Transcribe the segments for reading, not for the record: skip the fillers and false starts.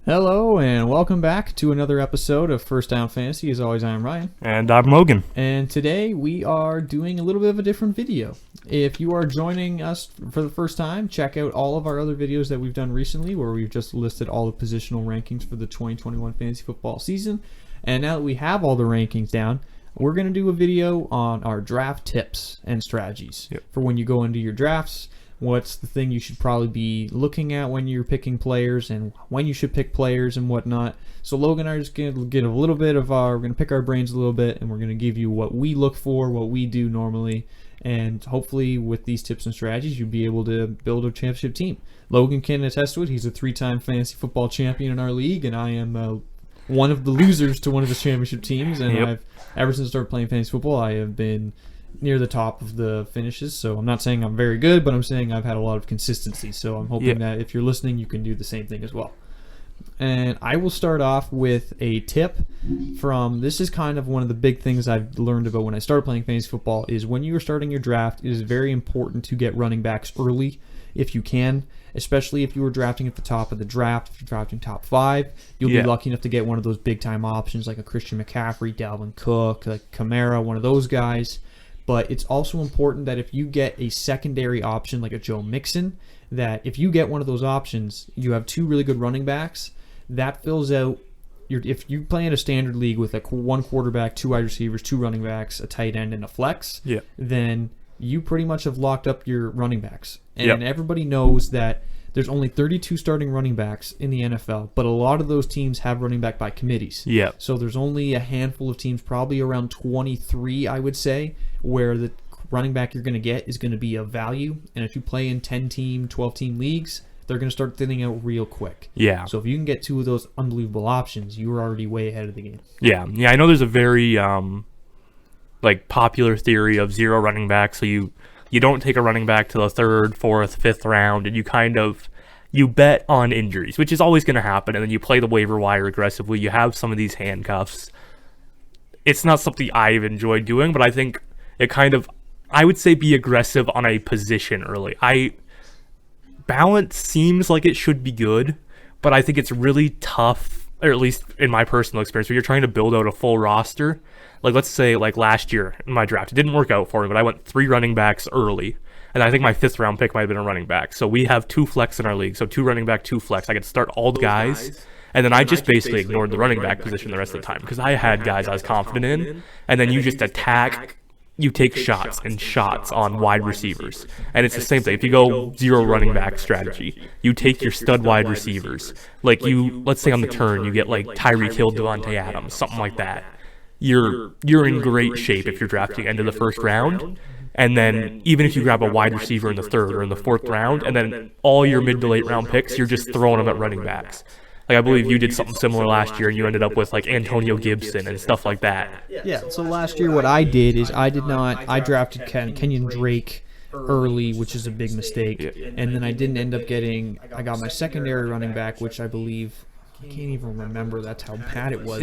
Hello and welcome back to another episode of First Down Fantasy. As always, I am Ryan. And I'm Logan. And today we are doing a little bit of a different video. If you are joining us for the first time, check out all of our other videos that we've done recently where we've just listed all the positional rankings for the 2021 fantasy football season. And now that we have all the rankings down, we're going to do a video on our draft tips and strategies for when you go into your drafts. What's the thing you should probably be looking at when you're picking players and when you should pick players and whatnot. So Logan and I are just going to get a little bit of we're going to pick our brains a little bit and we're going to give you what we look for, what we do normally. And hopefully with these tips and strategies, you'll be able to build a championship team. Logan can attest to it. He's a 3-time fantasy football champion in our league, and I am one of the losers to one of his championship teams. And ever since I started playing fantasy football, I have been near the top of the finishes. So I'm not saying I'm very good, but I'm saying I've had a lot of consistency. So I'm hoping that if you're listening, you can do the same thing as well. And I will start off with a tip this is kind of one of the big things I've learned about when I started playing fantasy football is when you are starting your draft, it is very important to get running backs early if you can, especially if you were drafting at the top of the draft. If you're drafting top 5, you'll be lucky enough to get one of those big time options like a Christian McCaffrey, Dalvin Cook, like Kamara, one of those guys. But it's also important that if you get a secondary option like a Joe Mixon, that if you get one of those options, you have 2 really good running backs. That fills out if you play in a standard league with like 1 quarterback, 2 wide receivers, 2 running backs, a tight end, and a flex, then you pretty much have locked up your running backs. And everybody knows that there's only 32 starting running backs in the NFL, but a lot of those teams have running back by committees. So there's only a handful of teams, probably around 23, I would say, where the running back you're going to get is going to be of value. And if you play in 10-team, 12-team leagues, they're going to start thinning out real quick. So if you can get 2 of those unbelievable options, you're already way ahead of the game. I know there's a very popular theory of 0 running backs. So you don't take a running back to the 3rd, 4th, 5th round, and you bet on injuries, which is always going to happen, and then you play the waiver wire aggressively. You have some of these handcuffs. It's not something I've enjoyed doing, but I think I would say be aggressive on a position early. Balance seems like it should be good, but I think it's really tough, or at least in my personal experience, when you're trying to build out a full roster. Like, let's say, like last year in my draft, it didn't work out for me, but I went 3 running backs early, and I think my 5th round pick might have been a running back. So we have 2 flex in our league, so 2 running back, 2 flex. I could start all the guys, and then I just basically ignored the running back position the rest of the time, because I had guys I was confident in, and then you just attack. You take shots and shots on wide receivers. And it's the same thing. If you go 0 running back strategy, you take your stud wide receivers. Like let's say on the turn, you get like Tyreek Hill, Devontae Adams, something like that. You're in great shape if you're drafting end of the 1st round. And then even if you grab a wide receiver in the 3rd or in the 4th round, and then all your mid to late round picks, you're just throwing them at running backs. Like, I believe you did something similar last year, and you ended up with, like, Antonio Gibson and stuff like that. So last year what I did is I drafted Kenyon Drake early, which is a big mistake, and then I didn't end up I got my secondary running back, which I believe, I can't even remember, that's how bad it was.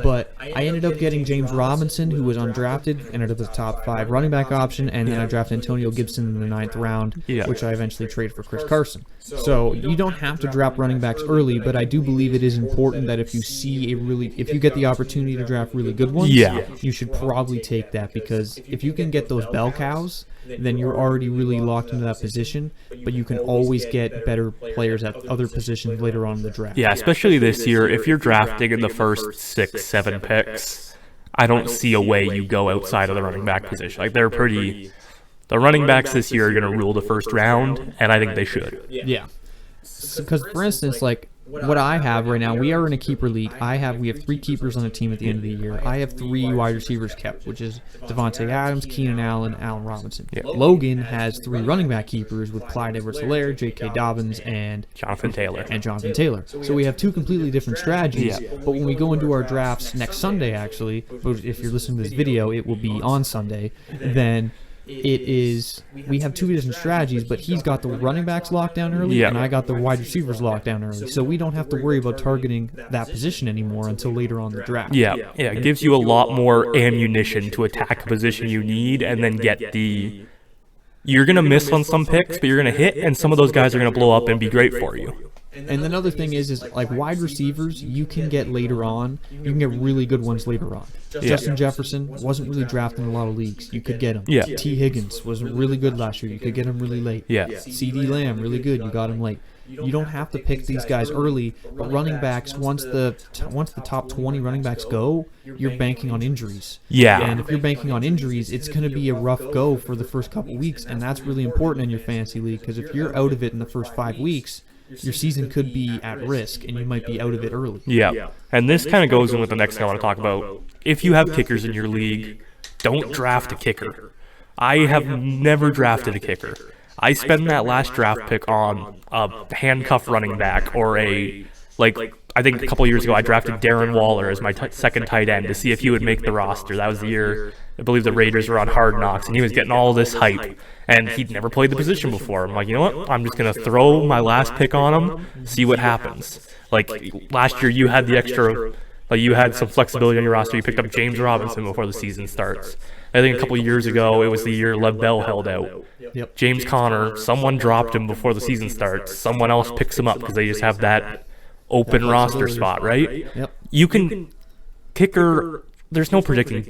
But I ended up getting James Robinson, who was undrafted, ended up as a top 5 running back option, and then I drafted Antonio Gibson in the 9th round, which I eventually traded for Chris Carson. So you don't have to draft running backs early, but I do believe it is important that if you get the opportunity to draft really good ones, you should probably take that, because if you can get those bell cows, then you're already really locked into that position, but you can always get better players at other positions later on in the draft. Especially this year, if you're drafting in the first 6, 7 picks, I don't see a way you go outside of the running back position. Like, the running backs this year are going to rule the 1st round, and I think they should. Because, for instance, like, what I have right now, we are in a keeper league. We have 3 keepers on the team at the end of the year. I have 3 wide receivers kept, which is Devontae Adams, Keenan Allen, Allen Robinson. Logan has 3 running back keepers with Clyde Edwards-Helaire, J.K. Dobbins, and Jonathan Taylor. So we have 2 completely different strategies. But when we go into our drafts next Sunday, actually, if you're listening to this video, it will be on Sunday, then we have 2 different strategies, but he's got the running backs locked down early, and I got the wide receivers locked down early. So we don't have to worry about targeting that position anymore until later on in the draft. It gives you a lot more ammunition to attack a position you need, and then get you're going to miss on some picks, but you're going to hit, and some of those guys are going to blow up and be great for you. And another thing is like wide receivers, you can get later on. You can get really good ones later on. Justin Jefferson wasn't really drafted in a lot of leagues. You could get him. Yeah. T. Higgins was really good last year. You could get him really late. Yeah. C.D. Lamb, really good. You got him late. You don't have to pick these guys early, but running backs, once the top 20 running backs go, you're banking on injuries. Yeah. And if you're banking on injuries, it's going to be a rough go for the first couple weeks, and that's really important in your fantasy league, because if you're out of it in the first 5 weeks, your season could be at risk, and you might be out of it early. Yeah. And this kind of goes in with the next thing I want to talk about. If you have kickers in your league, don't draft a kicker. I have never drafted a kicker. I spend that last draft pick on a handcuff running back or I think a couple years ago I drafted Darren Waller as my second tight end to see if he would make the roster. That was the year, I believe the Raiders were on Hard Knocks, and he was getting all this hype, and he'd never played the position before. I'm like, you know what? I'm just going to throw my last pick on him, see what happens. Like, last year you had the extra, you had some flexibility on your roster. You picked up James Robinson before the season starts. I think a couple of years ago, it was the year Lev Bell held out. Yep. James Conner, someone dropped him before the season starts. Someone else picks him up because they just have that open roster spot, right? Yep. You can kicker. There's no predicting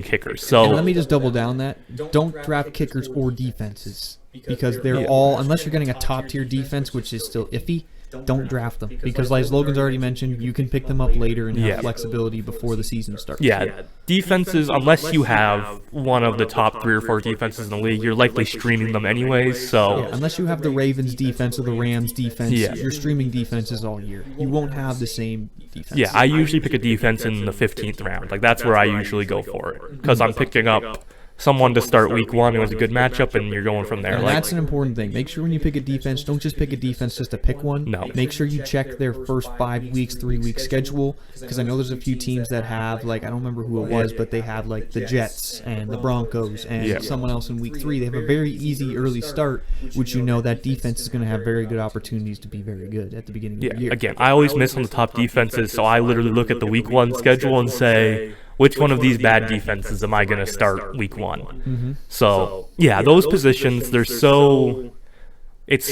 kickers. So And let me just double down that. Don't draft kickers or defenses, because they're all, unless you're getting a top tier defense, which is still iffy, don't draft them, because like Logan's already mentioned, you can pick them up later and have flexibility before the season starts. Yeah, defenses, unless you have one of the top 3 or 4 defenses in the league, you're likely streaming them anyways. So Yeah, unless you have the Ravens defense or the Rams defense, you're streaming defenses all year. You won't have the same defense. yeah, I usually pick a defense in the 15th round. Like, that's where I usually go for it, because I'm picking up someone to start week 1 who has a good matchup, and you're going from there. And Like, that's an important thing. Make sure when you pick a defense, don't just pick a defense just to pick one. No. Make sure you check their first 5 weeks, 3-week schedule, because I know there's a few teams that have, like, I don't remember who it was, but they have, like, the Jets and the Broncos and someone else in week 3. They have a very easy early start, which you know that defense is going to have very good opportunities to be very good at the beginning of the year. Again, I always miss on the top defenses, so I literally look at the week 1 schedule and say, which one of these bad defenses am I going to start week 1? So, yeah, those positions, it's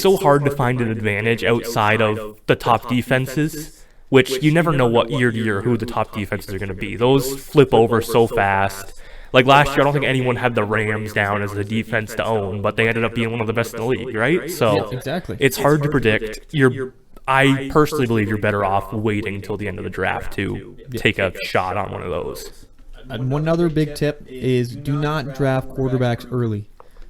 so hard to find an advantage outside of the top defenses, which you never know what year to year who the top defenses are going to be. Those flip over so fast. Like last year, I don't think anyone had the Rams down as the defense to own, but they ended up being one of the best in the league, right? So, exactly. It's hard to predict. I personally believe you're better off waiting until the end of the draft to take a shot on one of those. And one other big tip is do not draft quarterbacks early.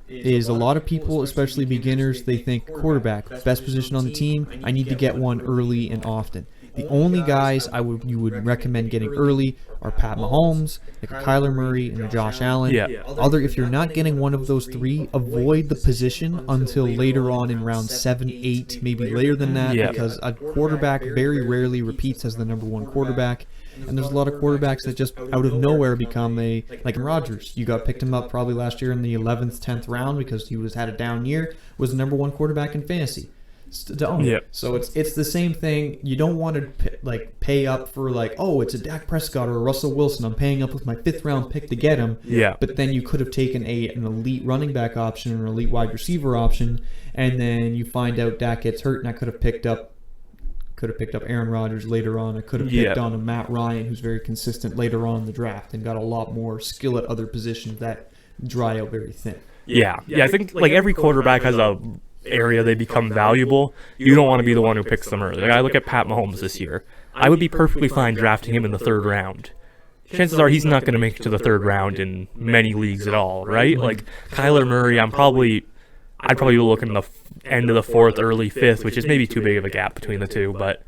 Is a lot of people, especially beginners, they think quarterback, best position on the team, I need to get one early and often. The only guys you would recommend getting early are Pat Mahomes, like a Kyler Murray, and a Josh Allen. If you're not getting one of those 3, avoid the position until later on in round 7, 8, maybe later than that, because a quarterback very rarely repeats as the number 1 quarterback. And there's a lot of quarterbacks that just out of nowhere become like Rodgers. You picked him up probably last year in the 11th, 10th round because he had a down year, was the number 1 quarterback in fantasy. So it's the same thing. You don't want to pay up for it's a Dak Prescott or a Russell Wilson. I'm paying up with my 5th round pick to get him. But then you could have taken an elite running back option or an elite wide receiver option, and then you find out Dak gets hurt, and I could have picked up Aaron Rodgers later on. I could have picked on a Matt Ryan, who's very consistent later on in the draft, and got a lot more skill at other positions that dry out very thin. Yeah. I think every quarterback has a area they become valuable. You don't want to be the one who picks them early. I look at Pat Mahomes this year. I would be perfectly fine drafting him in the 3rd round. Chances are he's not going to make it to the 3rd round in many leagues at all, right? Like Kyler Murray, I'd probably be looking at the end of the 4th, early 5th, which is maybe too big of a gap between the two, but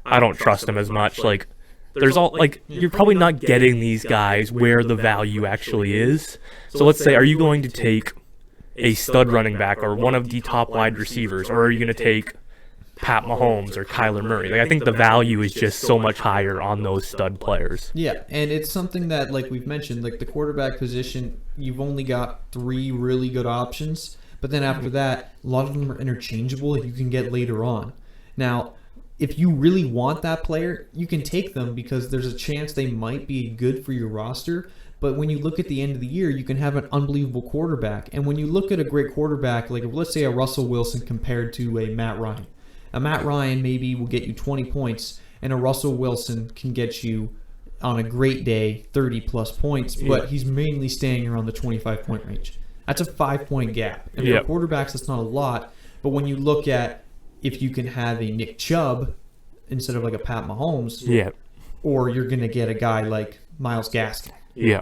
I don't trust him as much. You're probably not getting these guys where the value actually is. So let's say, are you going to take a stud running back or one of the top wide receivers, or are you going to take Pat Mahomes or Kyler Murray? I think the value is just so much higher on those stud players. Yeah, and it's something that, like we've mentioned, the quarterback position, you've only got 3 really good options, but then after that, a lot of them are interchangeable that you can get later on. Now, if you really want that player, you can take them because there's a chance they might be good for your roster. But when you look at the end of the year, you can have an unbelievable quarterback. And when you look at a great quarterback, let's say a Russell Wilson compared to a Matt Ryan. A Matt Ryan maybe will get you 20 points, and a Russell Wilson can get you, on a great day, 30-plus points, but he's mainly staying around the 25-point range. That's a 5-point gap. And for quarterbacks, that's not a lot, but when you look at if you can have a Nick Chubb instead of like a Pat Mahomes, or you're going to get a guy like Myles Gaskin.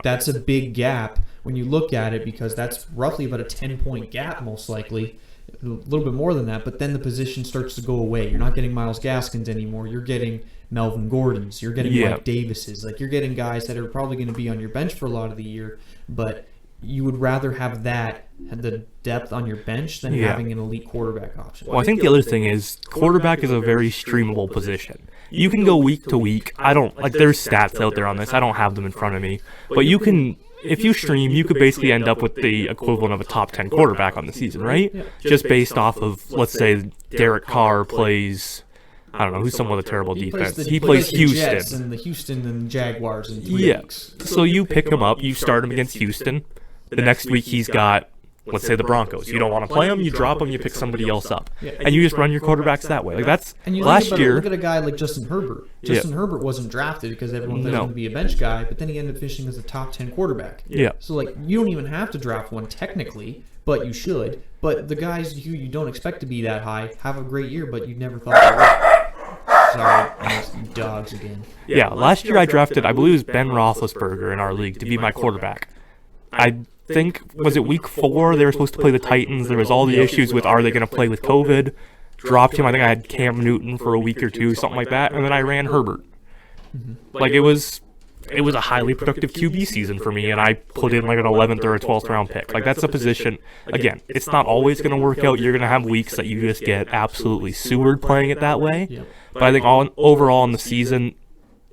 That's a big gap when you look at it, because that's roughly about a 10-point gap most likely, a little bit more than that, but then the position starts to go away. You're not getting Myles Gaskins anymore. You're getting Melvin Gordons. You're getting Mike Davises. Like, you're getting guys that are probably going to be on your bench for a lot of the year, but you would rather have the depth on your bench than having an elite quarterback option. Well, I think the other thing is quarterback is a very streamable position. You can go week to week. I don't, like, there's stats out there on this. I don't have them in front of me. But you can, if you stream, you could basically end up with the equivalent of a top 10 quarterback on the season, right? Just based off of, let's say, Derek Carr plays, I don't know, who's someone with a terrible defense. He plays Houston. Jets and the Houston and Jaguars in 3 weeks. So you pick him up, you start him against Houston. The next week he's got, let's say, the Broncos. You don't want to play him, you drop him, you pick somebody else up. And you just run your quarterbacks that way. Like, that's last year. Look at a guy like Justin Herbert. Justin Herbert wasn't drafted because everyone thought he was going to be a bench guy, but then he ended up finishing as a top 10 quarterback. So, like, you don't even have to draft one technically, but you should. But the guys who you don't expect to be that high have a great year, but you never thought they would. Sorry, dogs again. Last year I drafted, I believe it was Ben Roethlisberger in our league to be my quarterback. I think, was it week 4? They were supposed to play the Titans. There was all the issues with, are they going to play with COVID? Dropped him. I think I had Cam Newton for a week or two, something like that. And then I ran Herbert. Like, it was a highly productive QB season for me, and I put in like an 11th or a 12th round pick. Like, that's a position, again, it's not always going to work out. You're going to have weeks that you just get absolutely sewered playing it that way. But I think overall in the season,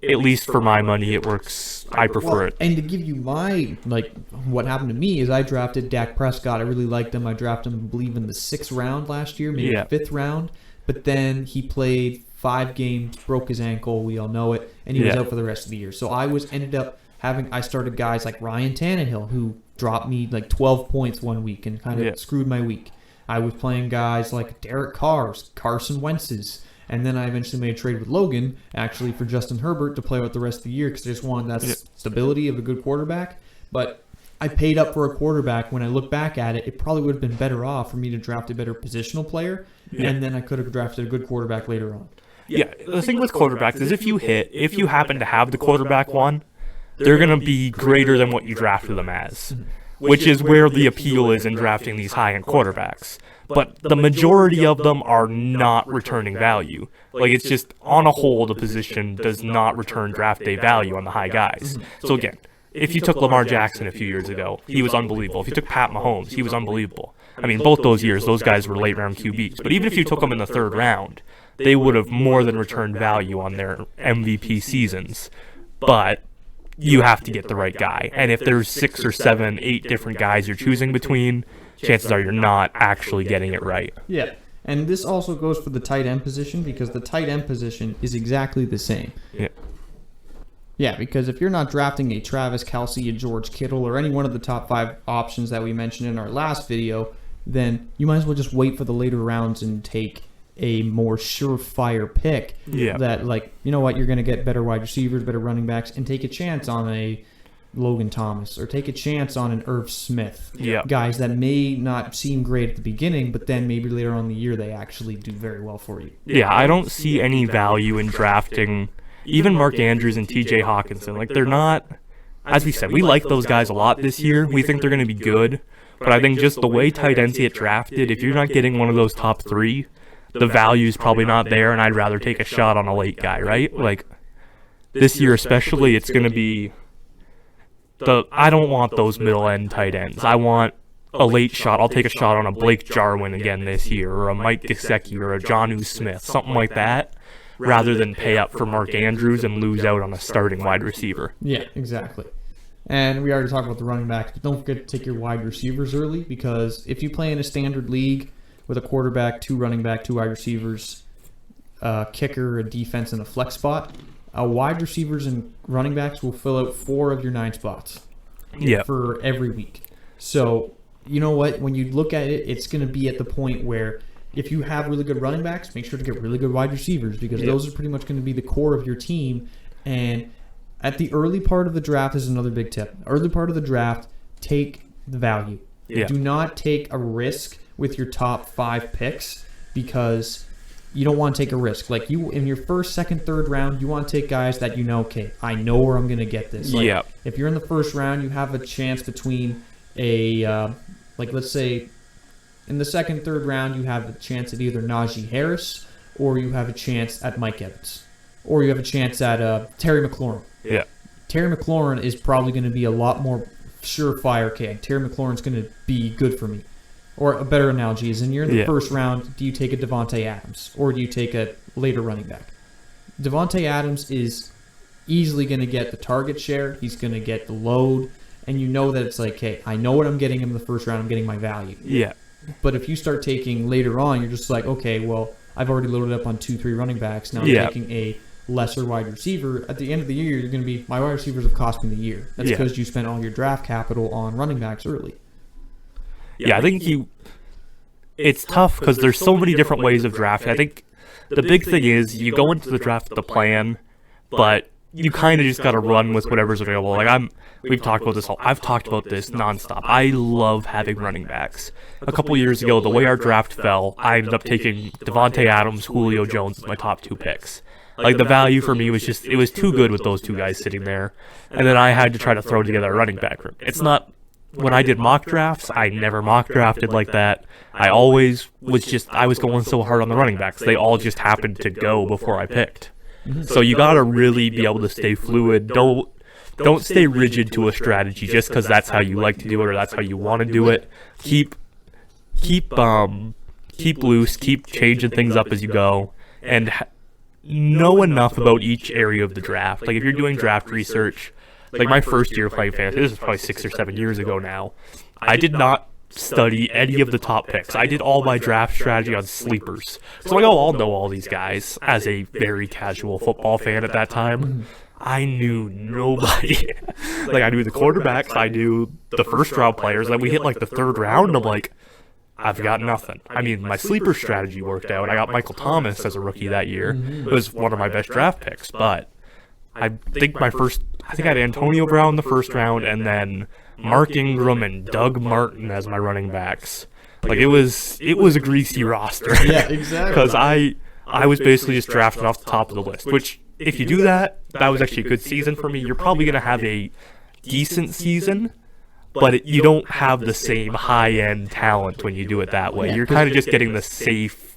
at least for my money, it works. I prefer it. And to give you my, like, what happened to me is I drafted Dak Prescott. I really liked him. I drafted him, I believe, in the 6th round last year, maybe the 5th round. But then he played 5 games, broke his ankle. We all know it. And he was out for the rest of the year. So I started guys like Ryan Tannehill, who dropped me like 12 points one week and kind of screwed my week. I was playing guys like Derek Carr's, Carson Wentz's. And then I eventually made a trade with Logan, actually, for Justin Herbert to play with the rest of the year because I just wanted that stability of a good quarterback. But I paid up for a quarterback. When I look back at it, it probably would have been better off for me to draft a better positional player, and then I could have drafted a good quarterback later on. The thing with quarterbacks is if you happen to have the quarterback one, they're going to be greater than what you drafted them as, which is where the appeal is in drafting these high-end quarterbacks. But the majority of them are not returning value. Like, it's just, on a whole, the position does not return draft day value on the high guys. So again, if you took Lamar Jackson a few years ago, he was unbelievable. If you took Pat Mahomes, he was unbelievable. I mean, both those years, those guys were late-round QBs. But even if you took them in the 3rd round, they would have more than returned value on their MVP seasons. But you have to get the right guy. And if there's 6 or 7, 8 different guys you're choosing between, chances are you're not actually getting it right. And this also goes for the tight end position, because the tight end position is exactly the same. Because if you're not drafting a Travis Kelce, a George Kittle, or any one of the top 5 options that we mentioned in our last video, then you might as well just wait for the later rounds and take a more surefire pick that, like, you know what, you're going to get better wide receivers, better running backs, and take a chance on a Logan Thomas, or take a chance on an Irv Smith. Guys that may not seem great at the beginning, but then maybe later on in the year they actually do very well for you. I don't see any value in drafting even Mark Andrews and TJ Hawkinson. Like, they're not, as we said, we like those guys a lot this year. We think they're going to be good. But I think just the way tight ends get drafted, if you're not getting one of those top 3, the value's probably not there, and I'd rather take a shot on a late guy, right? Like, this year especially, it's going to be I don't want those middle-end tight ends. I want a late shot. I'll take a shot on a Blake Jarwin again this year, or a Mike Gesicki, or a Jonnu Smith, something like that, rather than pay up for Mark Andrews and lose out on a starting wide receiver. Exactly. And we already talked about the running backs, but don't forget to take your wide receivers early, because if you play in a standard league with a quarterback, 2 running back, 2 wide receivers, a kicker, a defense, and a flex spot, wide receivers and running backs will fill out 4 of your 9 spots for every week. So, you know what? When you look at it, it's going to be at the point where if you have really good running backs, make sure to get really good wide receivers, because those are pretty much going to be the core of your team. And at the early part of the draft is another big tip. Early part of the draft, take the value. Yeah. Do not take a risk with your top 5 picks, because you don't want to take a risk. Like, you in your first, second, third round, you want to take guys that okay, I know where I'm going to get this. Like, if you're in the first round, you have a chance between let's say in the second, third round, you have a chance at either Najee Harris, or you have a chance at Mike Evans, or you have a chance at Terry McLaurin. Yeah. Terry McLaurin is probably going to be a lot more surefire. Okay, Terry McLaurin's going to be good for me. Or a better analogy is, you're in the first round, do you take a Devontae Adams, or do you take a later running back? Devontae Adams is easily going to get the target share. He's going to get the load, and you know that it's like, hey, I know what I'm getting in the first round. I'm getting my value. Yeah. But if you start taking later on, you're just like, okay, well, I've already loaded up on 2-3 running backs. Now I'm taking a lesser wide receiver. At the end of the year, you're going to be, my wide receivers have cost me the year. That's because you spent all your draft capital on running backs early. Yeah, I think it's tough because there's so many different ways of drafting. I think the big thing is you go into the draft with a plan, but you kind of just got to run with whatever's available. Like we've talked about this. I've talked about this nonstop. I love having running backs. A couple years ago, the way our draft fell, I ended up taking Devontae Adams, Julio Jones as my top 2 picks. Like, the value for me was just, it was too good with those 2 guys sitting there. And then I had to try to throw together a running back room. It's not, when I did mock drafts, I never mock drafted like that. I always I was going so hard on the running backs. They all just happened to go before I picked. So you got to really be able to stay fluid. Don't stay rigid to a strategy just because that's how you like to do it or that's how you want to do it. Keep loose, keep changing things up as you go, and know enough about each area of the draft. Like, if you're doing draft research, like my first year playing fantasy, this is probably 6 or 7 years ago now, I did not study any of the top picks. I did all my draft strategy on sleepers. So I'll know all these guys as a very casual football fan at that time. I knew nobody. Like, I knew the quarterbacks, I knew the first round players, then we hit like the third round, and I'm like, I've got nothing. I mean, my sleeper strategy worked out. I got Michael Thomas as a rookie that year. It was one of my best draft picks, but I think I had Antonio Brown in the first round, and then Mark Ingram and Doug Martin as my running backs. Like, it was a greasy roster. Yeah, exactly. Because I was basically just drafting off the top of the list, which, if you do that, that was actually a good season for me. You're probably going to have a decent season, but you don't have the same high-end talent when you do it that way. You're kind of just getting the safe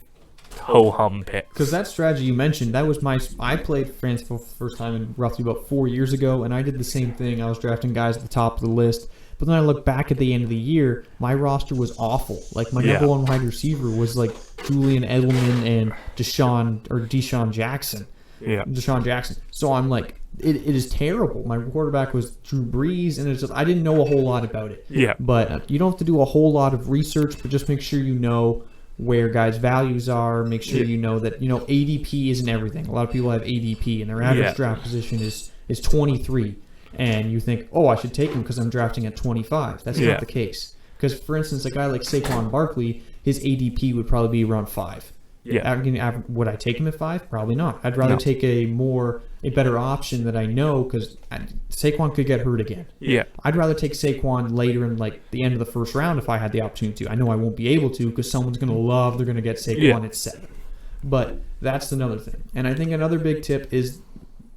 ho-hum picks. Because that strategy you mentioned, that was I played fantasy for the first time in roughly about 4 years ago, and I did the same thing. I was drafting guys at the top of the list, but then I look back at the end of the year, my roster was awful. Like, my number one wide receiver was like Julian Edelman and Deshaun Jackson. Yeah. Deshaun Jackson. So I'm like, it is terrible. My quarterback was Drew Brees, and it's just, I didn't know a whole lot about it. Yeah. But you don't have to do a whole lot of research, but just make sure you know where guys' values are. Make sure you know that, ADP isn't everything. A lot of people have ADP, and their average draft position is 23. And you think, oh, I should take him because I'm drafting at 25. That's not the case. Because, for instance, a guy like Saquon Barkley, his ADP would probably be around 5. Yeah. Would I take him at 5? Probably not. I'd rather take a better option that I know, because Saquon could get hurt again. Yeah. I'd rather take Saquon later in like the end of the first round if I had the opportunity to. I know I won't be able to because someone's going to they're going to get Saquon at 7. But that's another thing. And I think another big tip is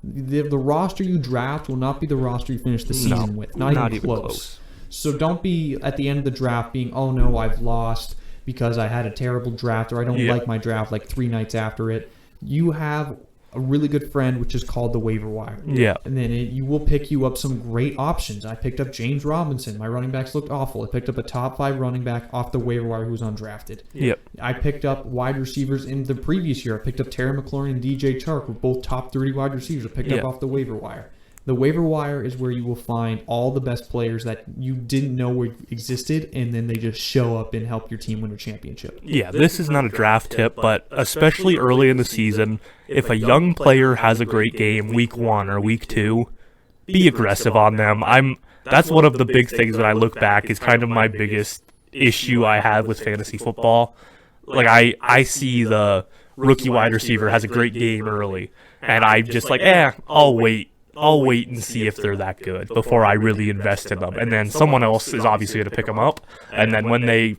the roster you draft will not be the roster you finish the season with. Not even close. So don't be at the end of the draft being, oh no, I've lost because I had a terrible draft, or I don't like my draft like 3 nights after it. You have a really good friend, which is called the waiver wire. Yeah. And then you will pick you up some great options. I picked up James Robinson. My running backs looked awful. I picked up a top 5 running back off the waiver wire who was undrafted. Yep. I picked up wide receivers in the previous year. I picked up Terry McLaurin and DJ Chark, were both top 30 wide receivers. I picked up off the waiver wire. The waiver wire is where you will find all the best players that you didn't know existed, and then they just show up and help your team win a championship. Yeah, this is not a draft tip, but especially early in the season, if a young player has a great game week 1 or week 2, be aggressive on them. That's one of the big things when I look back is kind of my biggest issue I have with fantasy football. Like I see the rookie wide receiver has a great game early, and I'm just like, I'll wait and see if they're that good before I really invest in them. And then someone else is obviously going to pick them up, and then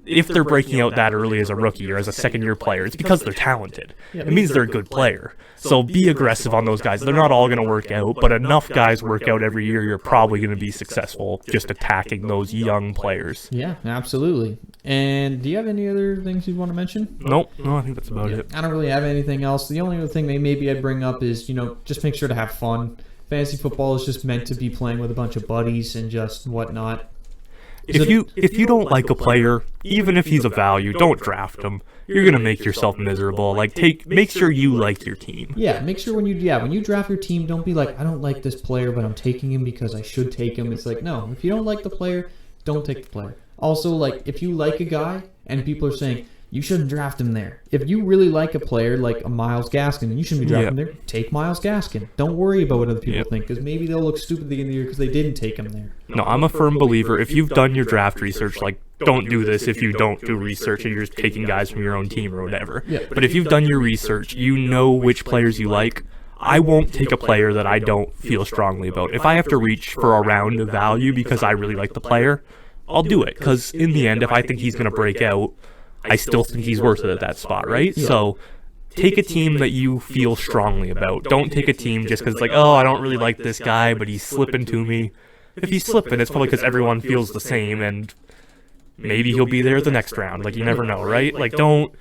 if they're breaking out that early as a rookie or as a second-year player, it's because they're talented. It means they're a good player. So be aggressive on those guys. They're not all going to work out, but enough guys work out every year, you're probably going to be successful just attacking those young players. Yeah, absolutely. And do you have any other things you want to mention? Nope. No, I think that's about it. I don't really have anything else. The only other thing maybe I'd bring up is, just make sure to have fun. Fantasy football is just meant to be playing with a bunch of buddies and just whatnot. If you don't like a player, even if he's a value, don't draft him. You're gonna make yourself miserable. Make sure you like your team. Yeah, make sure when you draft your team, don't be like, I don't like this player, but I'm taking him because I should take him. It's like, no, if you don't like the player, don't take the player. Also, if you like a guy and people are saying you shouldn't draft him there. If you really like a player like a Myles Gaskin, and you shouldn't be drafting there, take Myles Gaskin. Don't worry about what other people think, because maybe they'll look stupid at the end of the year because they didn't take him there. No, I'm a firm believer. If you've done your draft research, don't do this if you don't do research and you're just taking guys from your own team or whatever. Yeah. But if you've done your research, you know which players you like. I won't take a player that I don't feel strongly about. If I have to reach for a round of value because I really like the player, I'll do it. Because in the end, if I think he's going to break out, I still think he's worth it at that spot, right? Yeah. So take a team that you feel strongly about. Don't take a team just because it's like, I don't really like this guy, but he's slipping to me. If he's slipping, it's probably because everyone feels the same, and maybe he'll be there the next round. You never know, right? Don't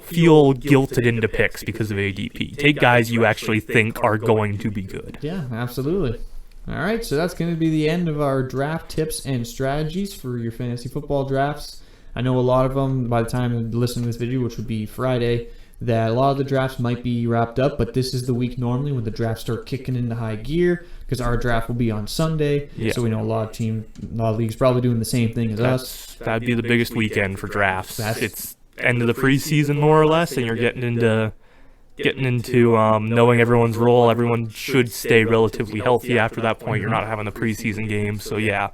feel guilted into picks because of ADP. Take guys you actually think are going to be good. Yeah, absolutely. All right, so that's going to be the end of our draft tips and strategies for your fantasy football drafts. I know a lot of them, by the time you listen to this video, which would be Friday, that a lot of the drafts might be wrapped up, but this is the week normally when the drafts start kicking into high gear, because our draft will be on Sunday. Yeah. So we know a lot of leagues probably doing the same thing as us. That'd be the biggest weekend for drafts. It's end of the preseason more or less, and you're getting into knowing everyone's role. Everyone should stay relatively healthy after that point. You're not having the preseason games, so yeah,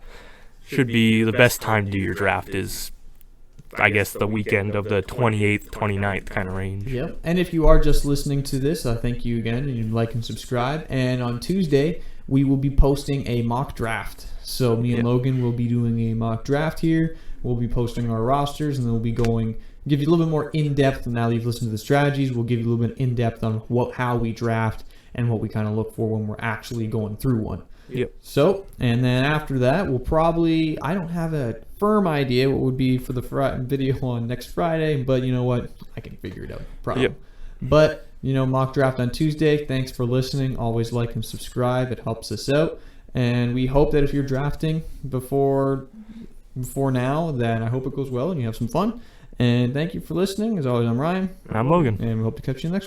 should be the best time to do your draft is, I guess, the weekend of the 28th, 29th kind of range. Yep. And if you are just listening to this, I thank you again, and you like and subscribe. And on Tuesday, we will be posting a mock draft. So me and Logan will be doing a mock draft here. We'll be posting our rosters, and then we'll be give you a little bit more in-depth. Now that you've listened to the strategies, we'll give you a little bit in-depth on how we draft and what we kind of look for when we're actually going through one. Yep. So, and then after that, we'll probably, I don't have a firm idea what would be for the video on next Friday, but you know what? I can figure it out. Probably. Yep. But, mock draft on Tuesday. Thanks for listening. Always like and subscribe. It helps us out. And we hope that if you're drafting before now, then I hope it goes well and you have some fun. And thank you for listening. As always, I'm Ryan. And I'm Logan. And we hope to catch you next